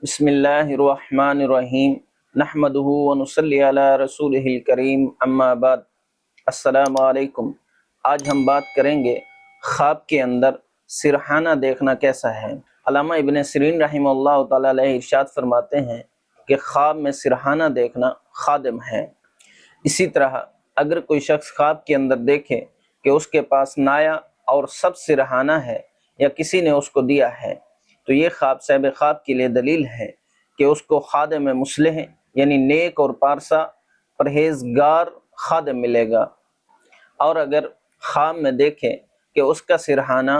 بسم اللہ الرحمن الرحیم نحمدہ ونصلی علی رسولہ الکریم اما بعد۔ السلام علیکم۔ آج ہم بات کریں گے خواب کے اندر سرحانہ دیکھنا کیسا ہے۔ علامہ ابن سیرین رحمہ اللہ تعالیٰ علیہ ارشاد فرماتے ہیں کہ خواب میں سرحانہ دیکھنا خادم ہے۔ اسی طرح اگر کوئی شخص خواب کے اندر دیکھے کہ اس کے پاس نایا اور سب سرحانہ ہے یا کسی نے اس کو دیا ہے تو یہ خواب صاحب خواب کے لیے دلیل ہے کہ اس کو خادم مصلح یعنی نیک اور پارسا پرہیزگار خادم ملے گا۔ اور اگر خواب میں دیکھے کہ اس کا سرحانہ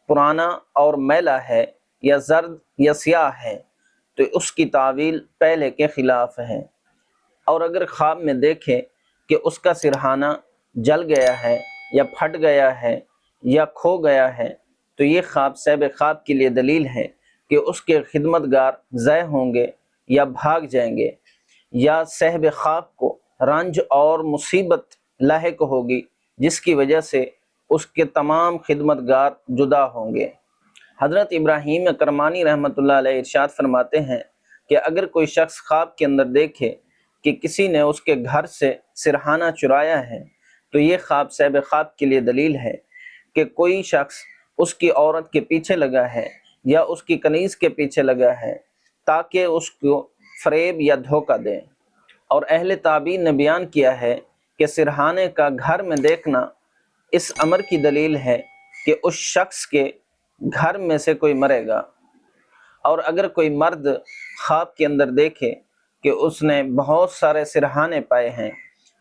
پرانا اور میلا ہے یا زرد یا سیاہ ہے تو اس کی تعویل پہلے کے خلاف ہے۔ اور اگر خواب میں دیکھے کہ اس کا سرحانہ جل گیا ہے یا پھٹ گیا ہے یا کھو گیا ہے تو یہ خواب صاحب خواب کے لیے دلیل ہے کہ اس کے خدمتگار ضائع ہوں گے یا بھاگ جائیں گے یا صاحب خواب کو رنج اور مصیبت لاحق ہوگی جس کی وجہ سے اس کے تمام خدمتگار جدا ہوں گے۔ حضرت ابراہیم کرمانی رحمۃ اللہ علیہ ارشاد فرماتے ہیں کہ اگر کوئی شخص خواب کے اندر دیکھے کہ کسی نے اس کے گھر سے سرحانہ چرایا ہے تو یہ خواب صاحب خواب کے لیے دلیل ہے کہ کوئی شخص اس کی عورت کے پیچھے لگا ہے یا اس کی کنیز کے پیچھے لگا ہے تاکہ اس کو فریب یا دھوکہ دے۔ اور اہل تعبیر نے بیان کیا ہے کہ سرحانے کا گھر میں دیکھنا اس امر کی دلیل ہے کہ اس شخص کے گھر میں سے کوئی مرے گا۔ اور اگر کوئی مرد خواب کے اندر دیکھے کہ اس نے بہت سارے سرحانے پائے ہیں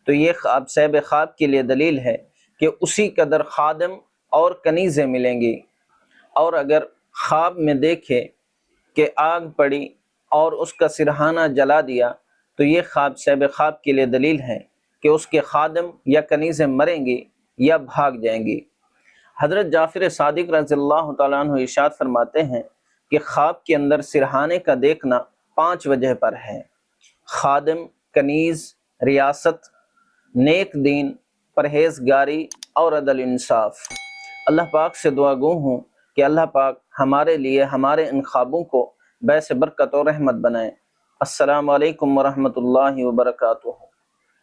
تو یہ خواب صاحب خواب کے لیے دلیل ہے کہ اسی قدر خادم اور کنیزیں ملیں گی۔ اور اگر خواب میں دیکھے کہ آگ پڑی اور اس کا سرحانہ جلا دیا تو یہ خواب صاحب خواب کے لیے دلیل ہے کہ اس کے خادم یا کنیزیں مریں گی یا بھاگ جائیں گی۔ حضرت جعفر صادق رضی اللہ تعالیٰ عنہ ارشاد فرماتے ہیں کہ خواب کے اندر سرحانے کا دیکھنا 5 وجہ پر ہے: خادم، کنیز، ریاست، نیک دین، پرہیزگاری اور عدل انصاف۔ اللہ پاک سے دعا گو ہوں کہ اللہ پاک ہمارے لیے ہمارے ان خوابوں کو باعث برکت اور رحمت بنائے۔ السلام علیکم ورحمۃ اللہ وبرکاتہ۔